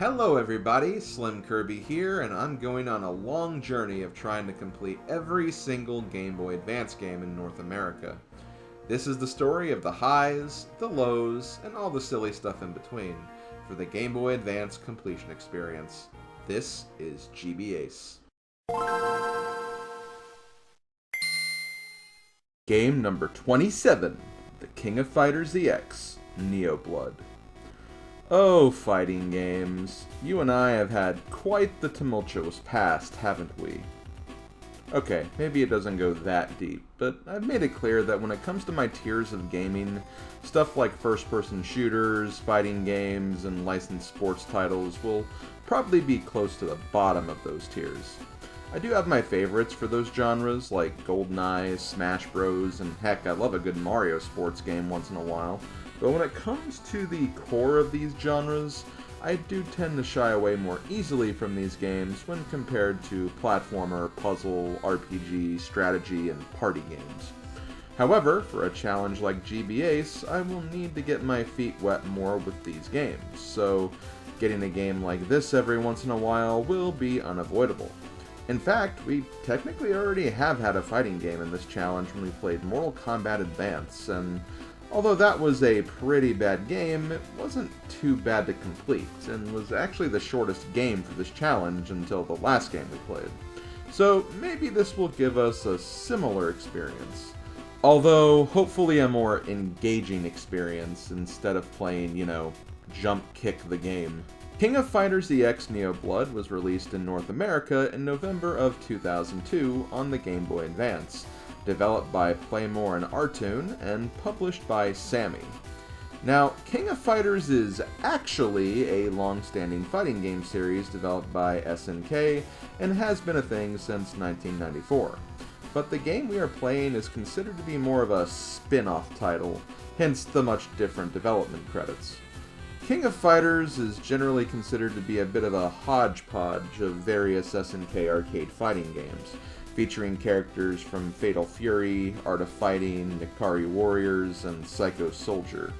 Hello everybody, SlimKirby here, and I'm going on a long journey of trying to complete every single Game Boy Advance game in North America. This is the story of the highs, the lows, and all the silly stuff in between for the Game Boy Advance completion experience. This is GB Ace. Game number 27, The King of Fighters EX, NeoBlood. Oh, fighting games. You and I have had quite the tumultuous past, haven't we? Okay, maybe it doesn't go that deep, but I've made it clear that when it comes to my tiers of gaming, stuff like first-person shooters, fighting games, and licensed sports titles will probably be close to the bottom of those tiers. I do have my favorites for those genres, like GoldenEye, Smash Bros, and heck, I love a good Mario sports game once in a while. But when it comes to the core of these genres, I do tend to shy away more easily from these games when compared to platformer, puzzle, RPG, strategy, and party games. However, for a challenge like GB Ace, I will need to get my feet wet more with these games, so getting a game like this every once in a while will be unavoidable. In fact, we technically already have had a fighting game in this challenge when we played Mortal Kombat Advance, and although that was a pretty bad game, it wasn't too bad to complete, and was actually the shortest game for this challenge until the last game we played. So maybe this will give us a similar experience. Although, hopefully a more engaging experience instead of playing, jump kick the game. King of Fighters EX NeoBlood was released in North America in November of 2002 on the Game Boy Advance, developed by Playmore and Artoon, and published by Sammy. Now, King of Fighters is actually a long-standing fighting game series developed by SNK, and has been a thing since 1994. But the game we are playing is considered to be more of a spin-off title, hence the much different development credits. King of Fighters is generally considered to be a bit of a hodgepodge of various SNK arcade fighting games, featuring characters from Fatal Fury, Art of Fighting, Nikari Warriors, and Psycho Soldier.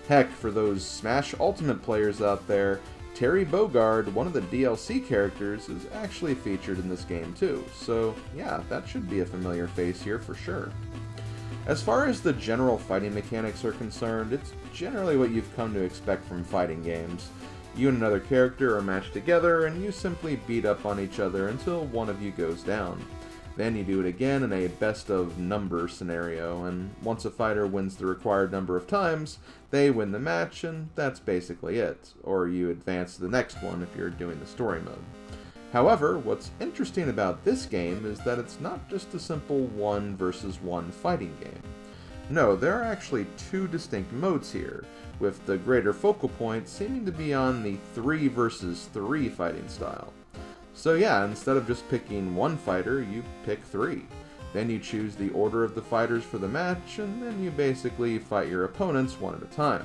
Heck, for those Smash Ultimate players out there, Terry Bogard, one of the DLC characters, is actually featured in this game too, so yeah, that should be a familiar face here for sure. As far as the general fighting mechanics are concerned, it's generally what you've come to expect from fighting games. You and another character are matched together, and you simply beat up on each other until one of you goes down. Then you do it again in a best-of-number scenario, and once a fighter wins the required number of times, they win the match, and that's basically it. Or you advance to the next one if you're doing the story mode. However, what's interesting about this game is that it's not just a simple 1 versus 1 fighting game. No, there are actually two distinct modes here, with the greater focal point seeming to be on the 3 versus 3 fighting style. So yeah, instead of just picking one fighter, you pick 3. Then you choose the order of the fighters for the match, and then you basically fight your opponents one at a time.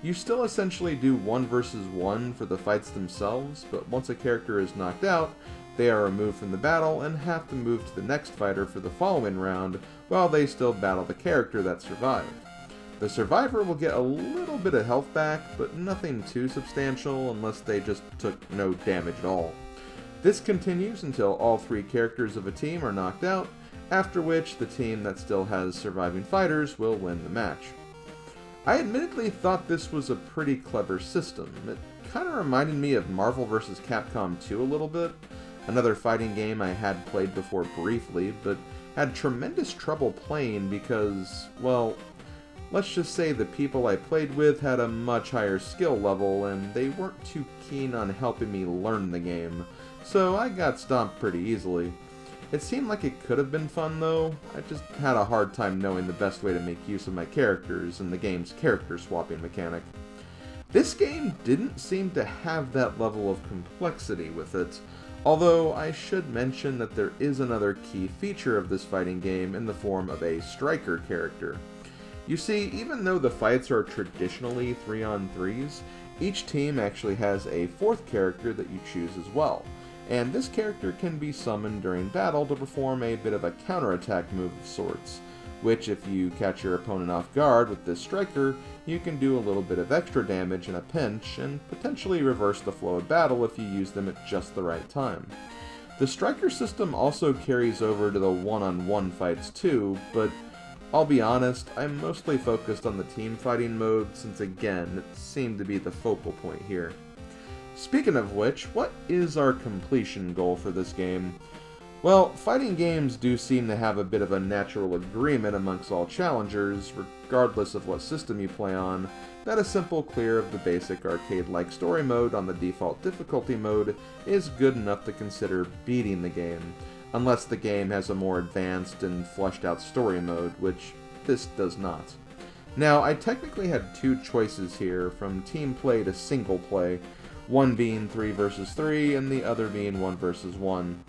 You still essentially do 1 versus 1 for the fights themselves, but once a character is knocked out, they are removed from the battle and have to move to the next fighter for the following round, while they still battle the character that survived. The survivor will get a little bit of health back, but nothing too substantial unless they just took no damage at all. This continues until all 3 characters of a team are knocked out, after which the team that still has surviving fighters will win the match. I admittedly thought this was a pretty clever system. It kind of reminded me of Marvel vs. Capcom 2 a little bit, another fighting game I had played before briefly, but had tremendous trouble playing because, well, let's just say the people I played with had a much higher skill level, and they weren't too keen on helping me learn the game, so I got stomped pretty easily. It seemed like it could have been fun though. I just had a hard time knowing the best way to make use of my characters and the game's character swapping mechanic. This game didn't seem to have that level of complexity with it, although I should mention that there is another key feature of this fighting game in the form of a striker character. You see, even though the fights are traditionally 3-on-3s, each team actually has a 4th character that you choose as well, and this character can be summoned during battle to perform a bit of a counterattack move of sorts, which if you catch your opponent off guard with this striker, you can do a little bit of extra damage in a pinch and potentially reverse the flow of battle if you use them at just the right time. The striker system also carries over to the one-on-one fights too, but I'll be honest, I'm mostly focused on the team fighting mode since again, it seemed to be the focal point here. Speaking of which, what is our completion goal for this game? Well, fighting games do seem to have a bit of a natural agreement amongst all challengers, regardless of what system you play on, that a simple clear of the basic arcade-like story mode on the default difficulty mode is good enough to consider beating the game, unless the game has a more advanced and fleshed out story mode, which this does not. Now, I technically had two choices here, from team play to single play, one being 3 versus 3 and the other being 1 versus 1.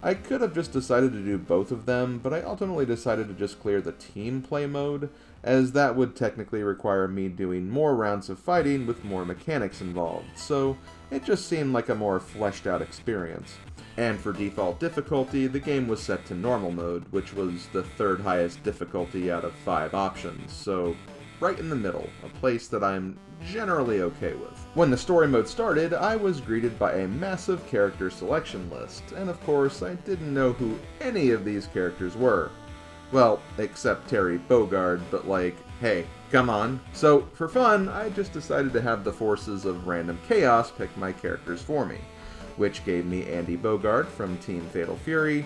I could have just decided to do both of them, but I ultimately decided to just clear the team play mode, as that would technically require me doing more rounds of fighting with more mechanics involved, so it just seemed like a more fleshed out experience. And for default difficulty, the game was set to normal mode, which was the third highest difficulty out of 5 options, so right in the middle, a place that I'm generally okay with. When the story mode started, I was greeted by a massive character selection list, and of course I didn't know who any of these characters were. Well, except Terry Bogard, but like, hey, come on. So, for fun, I just decided to have the forces of random chaos pick my characters for me, which gave me Andy Bogard from Team Fatal Fury,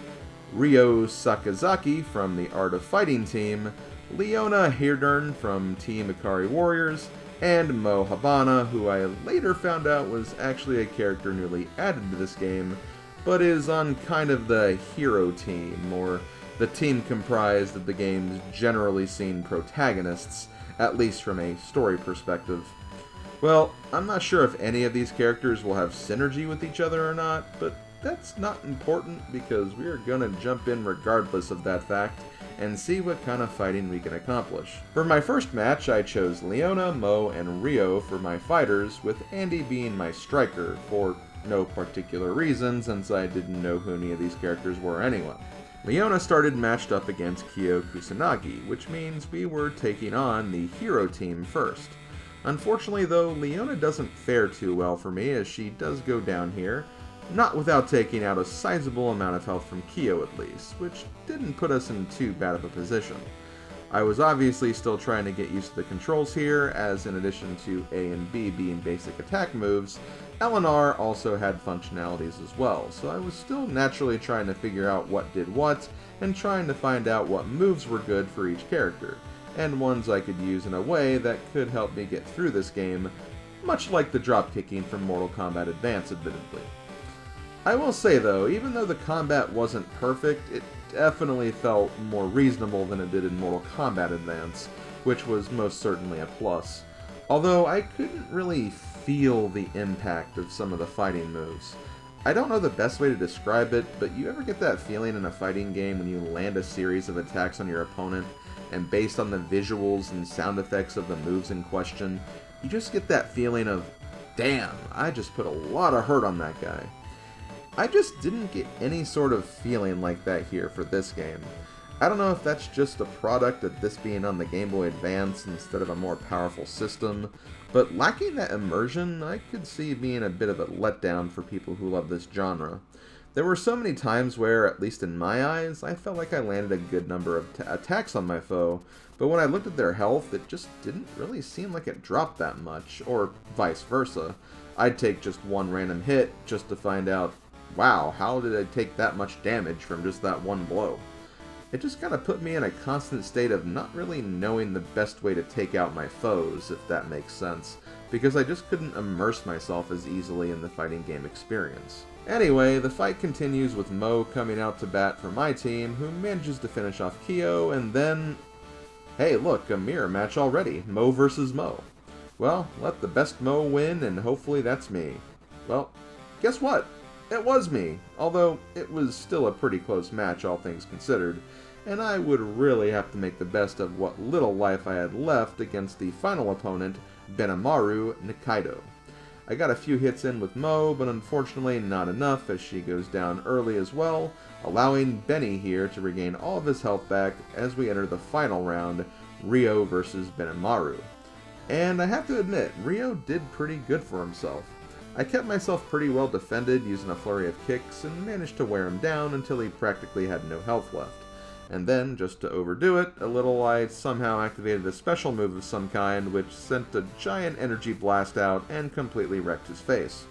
Ryo Sakazaki from the Art of Fighting team, Leona Hirdern from Team Ikari Warriors, and Mo Habana, who I later found out was actually a character newly added to this game, but is on kind of the hero team, or the team comprised of the game's generally seen protagonists, at least from a story perspective. Well, I'm not sure if any of these characters will have synergy with each other or not, but that's not important because we are gonna jump in regardless of that fact and see what kind of fighting we can accomplish. For my first match, I chose Leona, Mo, and Ryo for my fighters, with Andy being my striker, for no particular reason since I didn't know who any of these characters were anyway. Leona started matched up against Kyo Kusanagi, which means we were taking on the hero team first. Unfortunately though, Leona doesn't fare too well for me as she does go down here, not without taking out a sizable amount of health from Kyo at least, which didn't put us in too bad of a position. I was obviously still trying to get used to the controls here, as in addition to A and B being basic attack moves, L and R also had functionalities as well, so I was still naturally trying to figure out what did what, and trying to find out what moves were good for each character, and ones I could use in a way that could help me get through this game, much like the dropkicking from Mortal Kombat Advance admittedly. I will say though, even though the combat wasn't perfect, it definitely felt more reasonable than it did in Mortal Kombat Advance, which was most certainly a plus. Although I couldn't really feel the impact of some of the fighting moves. I don't know the best way to describe it, but you ever get that feeling in a fighting game when you land a series of attacks on your opponent, and based on the visuals and sound effects of the moves in question, you just get that feeling of, damn, I just put a lot of hurt on that guy. I just didn't get any sort of feeling like that here for this game. I don't know if that's just a product of this being on the Game Boy Advance instead of a more powerful system, but lacking that immersion, I could see being a bit of a letdown for people who love this genre. There were so many times where, at least in my eyes, I felt like I landed a good number of attacks on my foe, but when I looked at their health, it just didn't really seem like it dropped that much, or vice versa. I'd take just one random hit just to find out, wow, how did I take that much damage from just that one blow? It just kind of put me in a constant state of not really knowing the best way to take out my foes, if that makes sense, because I just couldn't immerse myself as easily in the fighting game experience. Anyway, the fight continues with Mo coming out to bat for my team, who manages to finish off Kyo, and then... hey look, a mirror match already, Mo versus Mo. Well, let the best Mo win, and hopefully that's me. Well, guess what? It was me, although it was still a pretty close match all things considered, and I would really have to make the best of what little life I had left against the final opponent, Benamaru Nikaido. I got a few hits in with Mo, but unfortunately not enough as she goes down early as well, allowing Benny here to regain all of his health back as we enter the final round, Ryo versus Benimaru. And I have to admit, Ryo did pretty good for himself. I kept myself pretty well defended using a flurry of kicks and managed to wear him down until he practically had no health left. And then, just to overdo it a little, I somehow activated a special move of some kind which sent a giant energy blast out and completely wrecked his face.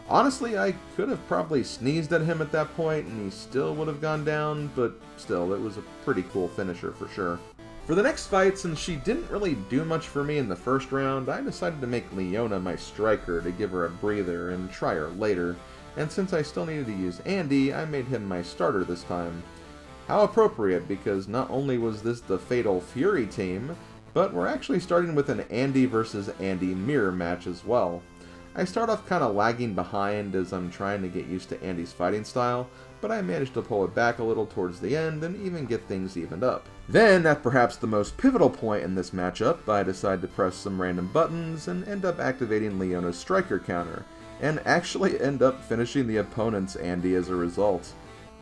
Honestly, I could have probably sneezed at him at that point and he still would have gone down, but still, it was a pretty cool finisher for sure. For the next fight, since she didn't really do much for me in the first round, I decided to make Leona my striker to give her a breather and try her later, and since I still needed to use Andy, I made him my starter this time. How appropriate, because not only was this the Fatal Fury team, but we're actually starting with an Andy versus Andy mirror match as well. I start off kind of lagging behind as I'm trying to get used to Andy's fighting style, but I managed to pull it back a little towards the end and even get things evened up. Then, at perhaps the most pivotal point in this matchup, I decide to press some random buttons and end up activating Leona's striker counter, and actually end up finishing the opponent's Andy as a result.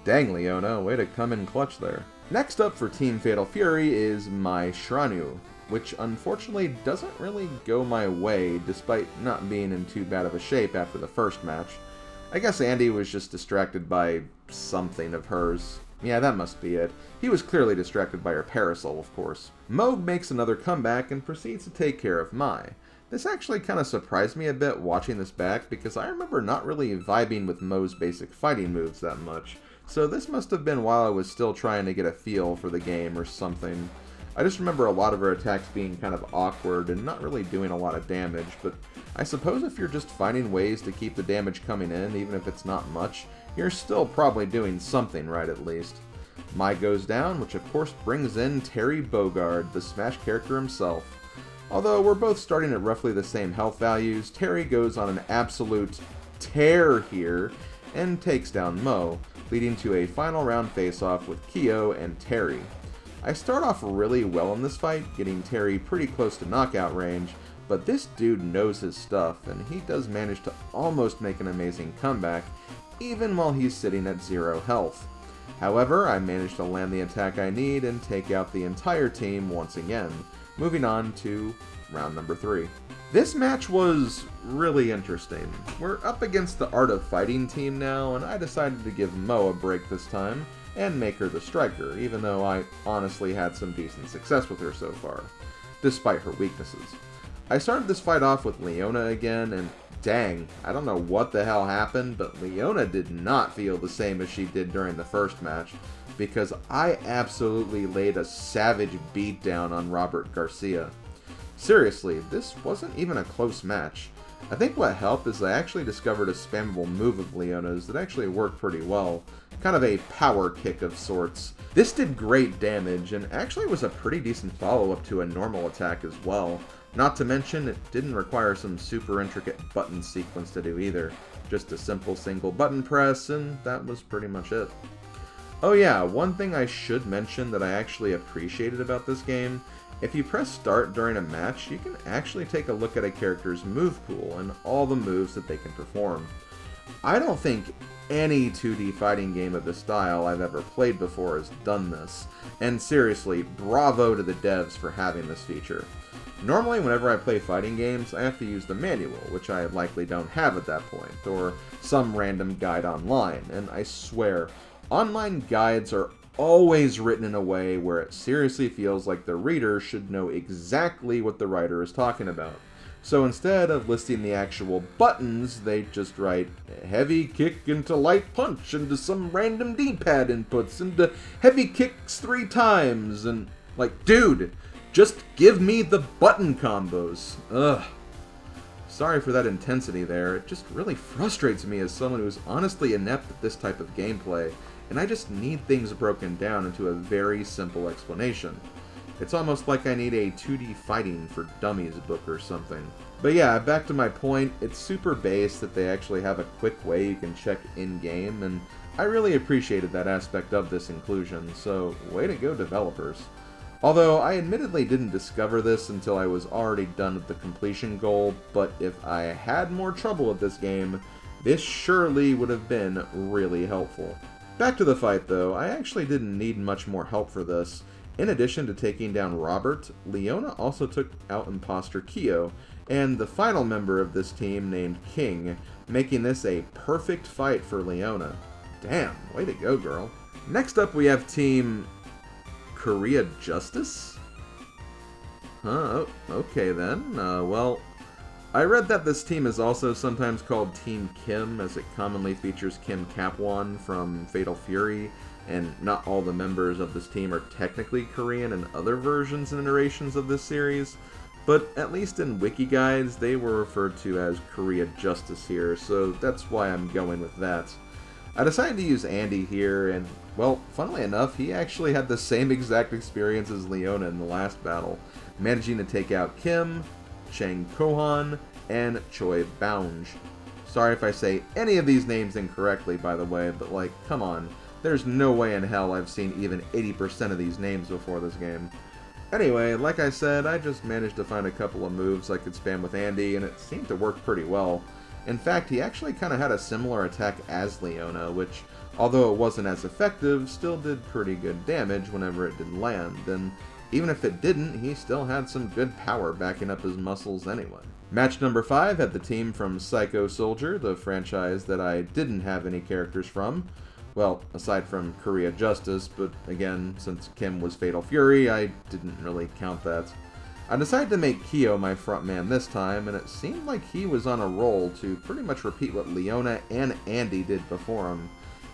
Dang, Leona, way to come in clutch there. Next up for Team Fatal Fury is my Shranyu, which unfortunately doesn't really go my way despite not being in too bad of a shape after the first match. I guess Andy was just distracted by something of hers. Yeah, that must be it. He was clearly distracted by her parasol, of course. Mo makes another comeback and proceeds to take care of Mai. This actually kind of surprised me a bit watching this back because I remember not really vibing with Mo's basic fighting moves that much. So this must have been while I was still trying to get a feel for the game or something. I just remember a lot of her attacks being kind of awkward and not really doing a lot of damage, but I suppose if you're just finding ways to keep the damage coming in, even if it's not much, you're still probably doing something right at least. Mai goes down, which of course brings in Terry Bogard, the Smash character himself. Although we're both starting at roughly the same health values, Terry goes on an absolute tear here and takes down Mo, leading to a final round face-off with Kyo and Terry. I start off really well in this fight, getting Terry pretty close to knockout range, but this dude knows his stuff, and he does manage to almost make an amazing comeback, even while he's sitting at 0 health. However, I manage to land the attack I need and take out the entire team once again, moving on to round number 3. This match was really interesting. We're up against the Art of Fighting team now, and I decided to give Mo a break this time and make her the striker, even though I honestly had some decent success with her so far, despite her weaknesses. I started this fight off with Leona again, and dang, I don't know what the hell happened, but Leona did not feel the same as she did during the first match, because I absolutely laid a savage beatdown on Robert Garcia. Seriously, this wasn't even a close match. I think what helped is I actually discovered a spammable move of Leona's that actually worked pretty well. Kind of a power kick of sorts. This did great damage, and actually was a pretty decent follow-up to a normal attack as well. Not to mention, it didn't require some super intricate button sequence to do either. Just a simple single button press, and that was pretty much it. Oh yeah, one thing I should mention that I actually appreciated about this game, if you press start during a match, you can actually take a look at a character's move pool and all the moves that they can perform. I don't think any 2D fighting game of this style I've ever played before has done this, and seriously, bravo to the devs for having this feature. Normally, whenever I play fighting games, I have to use the manual, which I likely don't have at that point, or some random guide online, and I swear, online guides are always written in a way where it seriously feels like the reader should know exactly what the writer is talking about. So instead of listing the actual buttons, they just write heavy kick into light punch into some random D-pad inputs into heavy kicks 3 times, and like, dude, just give me the button combos. Ugh. Sorry for that intensity there. It just really frustrates me as someone who's honestly inept at this type of gameplay, and I just need things broken down into a very simple explanation. It's almost like I need a 2D Fighting for Dummies book or something. But yeah, back to my point, it's super base that they actually have a quick way you can check in-game, and I really appreciated that aspect of this inclusion, so way to go developers. Although I admittedly didn't discover this until I was already done with the completion goal, but if I had more trouble with this game, this surely would have been really helpful. Back to the fight though, I actually didn't need much more help for this. In addition to taking down Robert, Leona also took out imposter Kyo, and the final member of this team named King, making this a perfect fight for Leona. Damn, way to go, girl. Next up we have Team Korea Justice? Huh, okay then. Well, I read that this team is also sometimes called Team Kim, as it commonly features Kim Kapwan from Fatal Fury, and not all the members of this team are technically Korean in other versions and iterations of this series, but at least in wiki guides, they were referred to as Korea Justice here, so that's why I'm going with that. I decided to use Andy here, and, well, funnily enough, he actually had the same exact experience as Leona in the last battle, managing to take out Kim, Chang Kohan, and Choi Bounge. Sorry if I say any of these names incorrectly, by the way, but, like, come on. There's no way in hell I've seen even 80% of these names before this game. Anyway, like I said, I just managed to find a couple of moves I could spam with Andy, and it seemed to work pretty well. In fact, he actually kind of had a similar attack as Leona, which, although it wasn't as effective, still did pretty good damage whenever it did land, and even if it didn't, he still had some good power backing up his muscles anyway. Match number 5 had the team from Psycho Soldier, the franchise that I didn't have any characters from. Well, aside from Korea Justice, but again, since Kim was Fatal Fury, I didn't really count that. I decided to make Kyo my front man this time, and it seemed like he was on a roll to pretty much repeat what Leona and Andy did before him.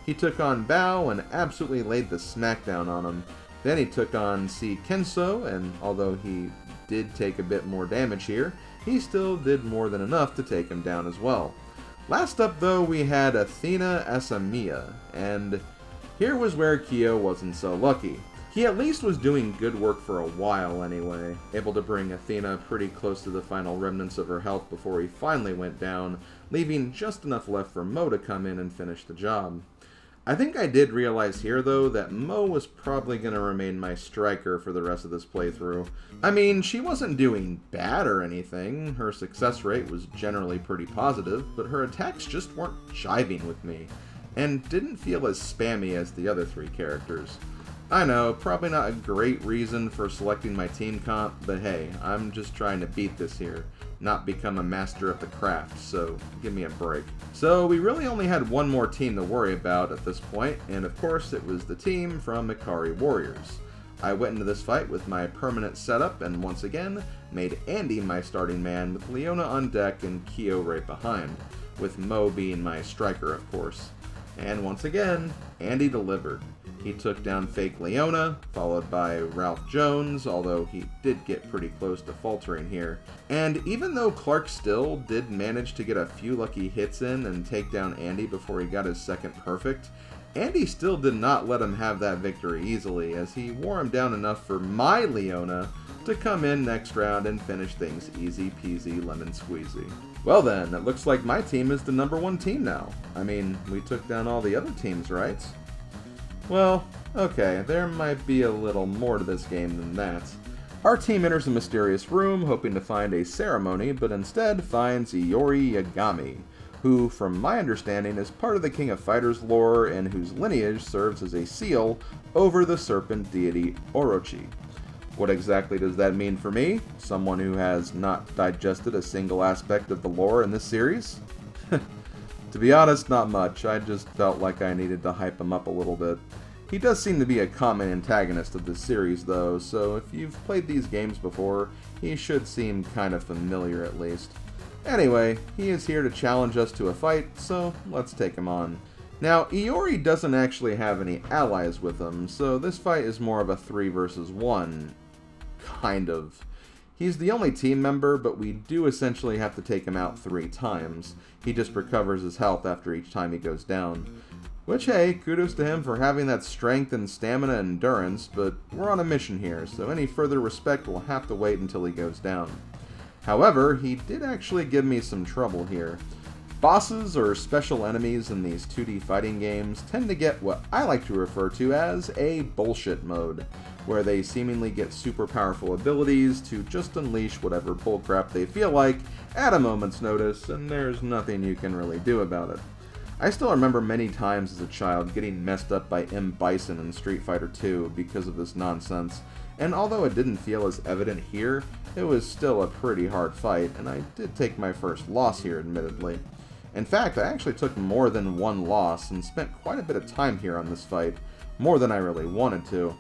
He took on Bao and absolutely laid the smackdown on him. Then he took on C. Kenso, and although he did take a bit more damage here, he still did more than enough to take him down as well. Last up though, we had Athena Asamiya, and here was where Kyo wasn't so lucky. He at least was doing good work for a while anyway, able to bring Athena pretty close to the final remnants of her health before he finally went down, leaving just enough left for Mo to come in and finish the job. I think I did realize here though that Mo was probably going to remain my striker for the rest of this playthrough. I mean, she wasn't doing bad or anything, her success rate was generally pretty positive, but her attacks just weren't jiving with me, and didn't feel as spammy as the other 3 characters. I know, probably not a great reason for selecting my team comp, but hey, I'm just trying to beat this here, not become a master of the craft, so give me a break. So we really only had one more team to worry about at this point, and of course it was the team from Ikari Warriors. I went into this fight with my permanent setup and once again made Andy my starting man with Leona on deck and Kyo right behind, with Mo being my striker of course. And once again, Andy delivered. He took down fake Leona, followed by Ralph Jones, although he did get pretty close to faltering here. And even though Clark still did manage to get a few lucky hits in and take down Andy before he got his second perfect, Andy still did not let him have that victory easily, as he wore him down enough for my Leona to come in next round and finish things easy peasy lemon squeezy. Well then, it looks like my team is the #1 team now. I mean, we took down all the other teams, right? Well, okay, there might be a little more to this game than that. Our team enters a mysterious room, hoping to find a ceremony, but instead finds Iori Yagami, who, from my understanding, is part of the King of Fighters lore and whose lineage serves as a seal over the serpent deity Orochi. What exactly does that mean for me, someone who has not digested a single aspect of the lore in this series? To be honest, not much. I just felt like I needed to hype him up a little bit. He does seem to be a common antagonist of this series though, so if you've played these games before, he should seem kind of familiar at least. Anyway, he is here to challenge us to a fight, so let's take him on. Now, Iori doesn't actually have any allies with him, so this fight is more of a 3 versus 1, kind of. He's the only team member, but we do essentially have to take him out 3 times. He just recovers his health after each time he goes down. Which, hey, kudos to him for having that strength and stamina and endurance, but we're on a mission here, so any further respect will have to wait until he goes down. However, he did actually give me some trouble here. Bosses or special enemies in these 2D fighting games tend to get what I like to refer to as a bullshit mode, where they seemingly get super powerful abilities to just unleash whatever bullcrap they feel like at a moment's notice, and there's nothing you can really do about it. I still remember many times as a child getting messed up by M. Bison in Street Fighter II because of this nonsense, and although it didn't feel as evident here, it was still a pretty hard fight, and I did take my first loss here admittedly. In fact, I actually took more than one loss and spent quite a bit of time here on this fight, more than I really wanted to.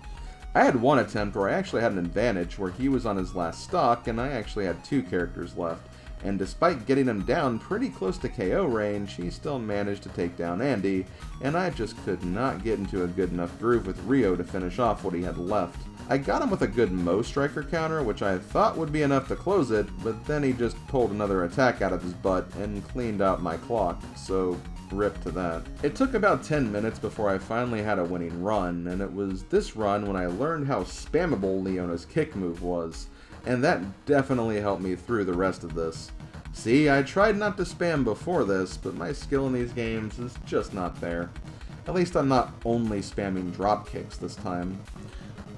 I had one attempt where I actually had an advantage where he was on his last stock and I actually had 2 characters left, and despite getting him down pretty close to KO range, he still managed to take down Andy, and I just could not get into a good enough groove with Ryo to finish off what he had left. I got him with a good Mo Striker counter, which I thought would be enough to close it, but then he just pulled another attack out of his butt and cleaned out my clock, so rip to that. It took about 10 minutes before I finally had a winning run, and it was this run when I learned how spammable Leona's kick move was, and that definitely helped me through the rest of this. See, I tried not to spam before this, but my skill in these games is just not there. At least I'm not only spamming drop kicks this time.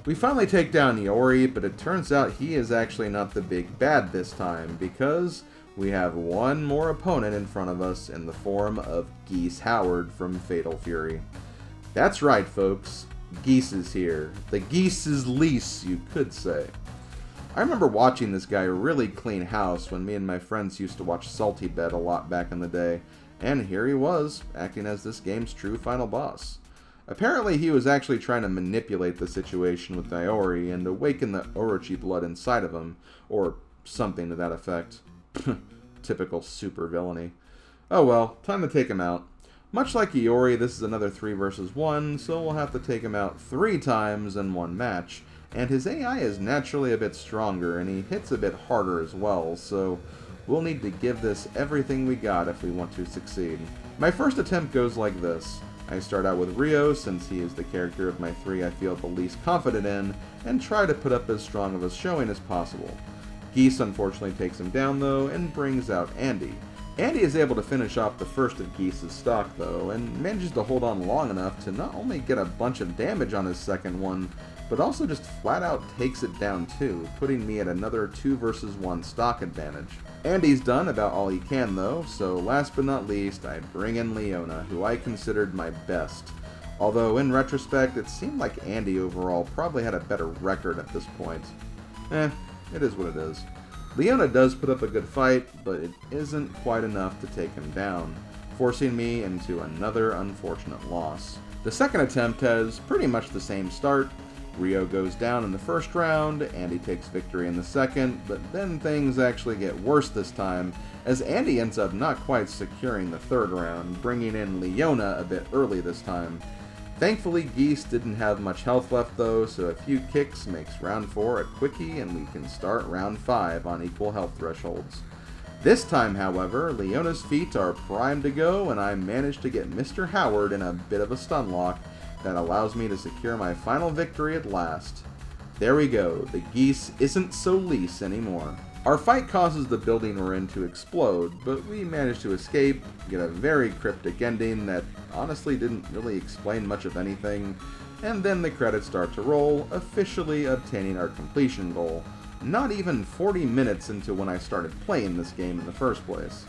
We finally take down Iori, but it turns out he is actually not the big bad this time, because we have one more opponent in front of us in the form of Geese Howard from Fatal Fury. That's right, folks. Geese is here. The Geese's lease, you could say. I remember watching this guy really clean house when me and my friends used to watch Salty Bed a lot back in the day, and here he was, acting as this game's true final boss. Apparently he was actually trying to manipulate the situation with Iori and awaken the Orochi blood inside of him, or something to that effect. Typical super villainy. Oh well, time to take him out. Much like Iori, this is another 3 versus 1, so we'll have to take him out 3 times in one match, and his AI is naturally a bit stronger, and he hits a bit harder as well, so we'll need to give this everything we got if we want to succeed. My first attempt goes like this. I start out with Ryo, since he is the character of my 3 I feel the least confident in, and try to put up as strong of a showing as possible. Geese unfortunately takes him down though, and brings out Andy. Andy is able to finish off the first of Geese's stock though, and manages to hold on long enough to not only get a bunch of damage on his second one, but also just flat out takes it down too, putting me at another 2 versus 1 stock advantage. Andy's done about all he can though, so last but not least, I bring in Leona, who I considered my best. Although in retrospect, it seemed like Andy overall probably had a better record at this point. It is what it is. Leona does put up a good fight, but it isn't quite enough to take him down, forcing me into another unfortunate loss. The second attempt has pretty much the same start. Ryo goes down in the first round, Andy takes victory in the second, but then things actually get worse this time, as Andy ends up not quite securing the third round, bringing in Leona a bit early this time. Thankfully, Geese didn't have much health left though, so a few kicks makes round 4 a quickie and we can start round 5 on equal health thresholds. This time, however, Leona's feet are primed to go and I manage to get Mr. Howard in a bit of a stun lock that allows me to secure my final victory at last. There we go, the Geese isn't so lease anymore. Our fight causes the building we're in to explode, but we manage to escape, get a very cryptic ending that honestly didn't really explain much of anything, and then the credits start to roll, officially obtaining our completion goal, not even 40 minutes into when I started playing this game in the first place.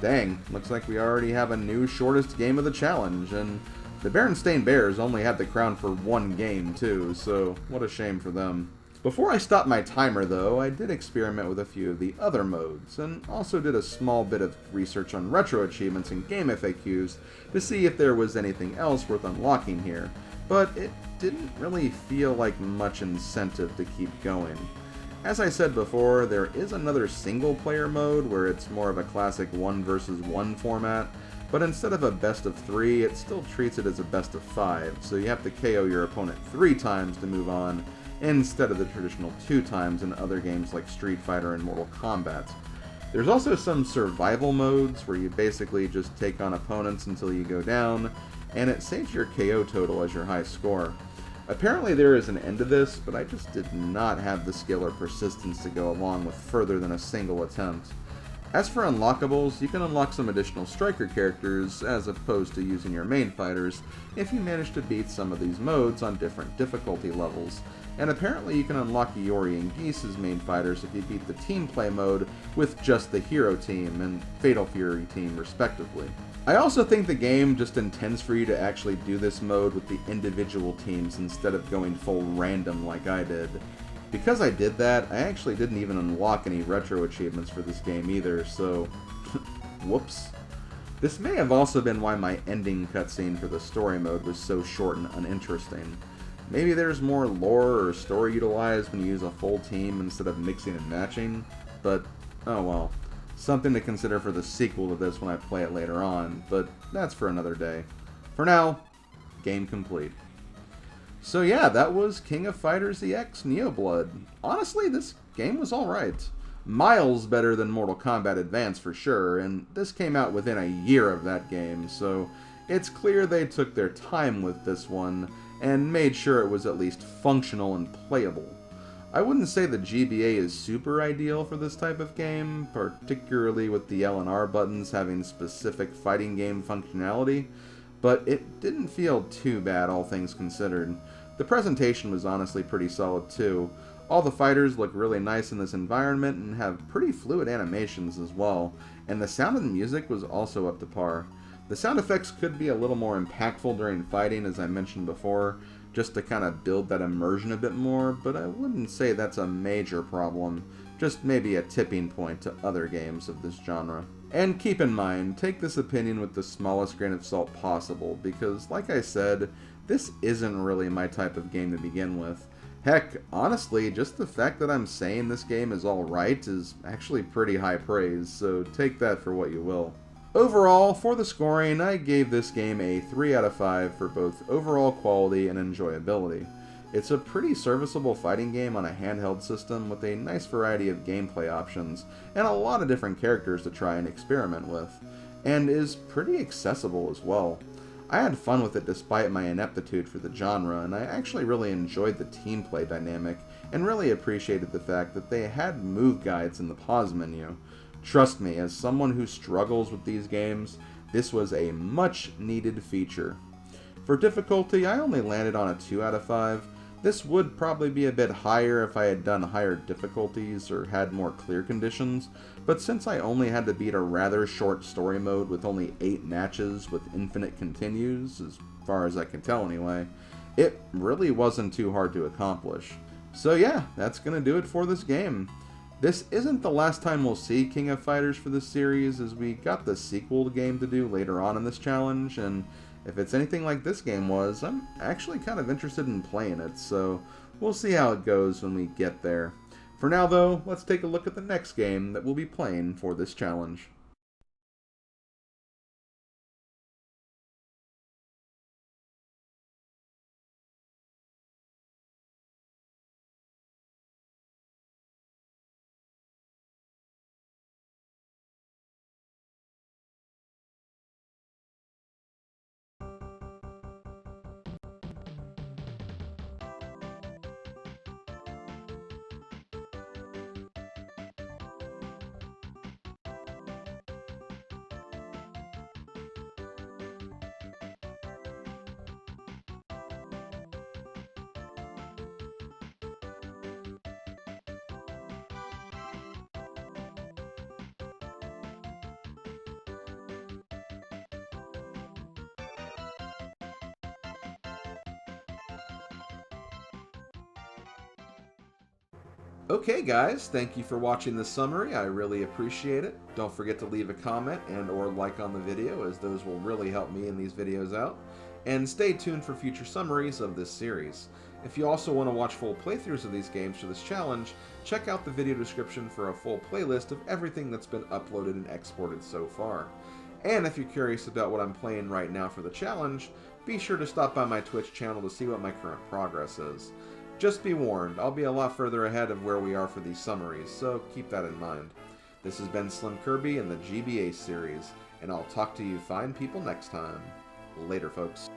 Dang, looks like we already have a new shortest game of the challenge, and the Berenstain Bears only had the crown for 1 game too, so what a shame for them. Before I stopped my timer though, I did experiment with a few of the other modes, and also did a small bit of research on retro achievements and game FAQs to see if there was anything else worth unlocking here, but it didn't really feel like much incentive to keep going. As I said before, there is another single player mode where it's more of a classic 1 versus 1 format, but instead of a best of 3, it still treats it as a best of 5, so you have to KO your opponent 3 times to move on, instead of the traditional 2 times in other games like Street Fighter and Mortal Kombat. There's also some survival modes where you basically just take on opponents until you go down, and it saves your KO total as your high score. Apparently there is an end to this, but I just did not have the skill or persistence to go along with further than a single attempt. As for unlockables, you can unlock some additional striker characters as opposed to using your main fighters if you manage to beat some of these modes on different difficulty levels. And apparently you can unlock Iori and Geese as main fighters if you beat the team play mode with just the Hero team and Fatal Fury team respectively. I also think the game just intends for you to actually do this mode with the individual teams instead of going full random like I did. Because I did that, I actually didn't even unlock any retro achievements for this game either, so whoops. This may have also been why my ending cutscene for the story mode was so short and uninteresting. Maybe there's more lore or story utilized when you use a full team instead of mixing and matching, but oh well. Something to consider for the sequel to this when I play it later on, but that's for another day. For now, game complete. So yeah, that was King of Fighters EX NeoBlood. Honestly, this game was alright. Miles better than Mortal Kombat Advance for sure, and this came out within a year of that game, so it's clear they took their time with this one and made sure it was at least functional and playable. I wouldn't say the GBA is super ideal for this type of game, particularly with the L and R buttons having specific fighting game functionality, but it didn't feel too bad, all things considered. The presentation was honestly pretty solid too. All the fighters look really nice in this environment and have pretty fluid animations as well, and the sound of the music was also up to par. The sound effects could be a little more impactful during fighting, as I mentioned before, just to kind of build that immersion a bit more, but I wouldn't say that's a major problem, just maybe a tipping point to other games of this genre. And keep in mind, take this opinion with the smallest grain of salt possible, because like I said, this isn't really my type of game to begin with. Heck, honestly, just the fact that I'm saying this game is alright is actually pretty high praise, so take that for what you will. Overall, for the scoring, I gave this game a 3 out of 5 for both overall quality and enjoyability. It's a pretty serviceable fighting game on a handheld system with a nice variety of gameplay options and a lot of different characters to try and experiment with, and is pretty accessible as well. I had fun with it despite my ineptitude for the genre, and I actually really enjoyed the team play dynamic and really appreciated the fact that they had move guides in the pause menu. Trust me, as someone who struggles with these games, this was a much needed feature. For difficulty, I only landed on a 2 out of 5. This would probably be a bit higher if I had done higher difficulties or had more clear conditions, but since I only had to beat a rather short story mode with only 8 matches with infinite continues, as far as I can tell anyway, it really wasn't too hard to accomplish. So yeah, that's gonna do it for this game. This isn't the last time we'll see King of Fighters for this series, as we got the sequel game to do later on in this challenge, and if it's anything like this game was, I'm actually kind of interested in playing it, so we'll see how it goes when we get there. For now though, let's take a look at the next game that we'll be playing for this challenge. Okay guys, thank you for watching this summary. I really appreciate it. Don't forget to leave a comment and or like on the video, as those will really help me in these videos out. And stay tuned for future summaries of this series. If you also want to watch full playthroughs of these games for this challenge, check out the video description for a full playlist of everything that's been uploaded and exported so far. And if you're curious about what I'm playing right now for the challenge, be sure to stop by my Twitch channel to see what my current progress is. Just be warned, I'll be a lot further ahead of where we are for these summaries, so keep that in mind. This has been SlimKirby in the GBA series, and I'll talk to you fine people next time. Later, folks.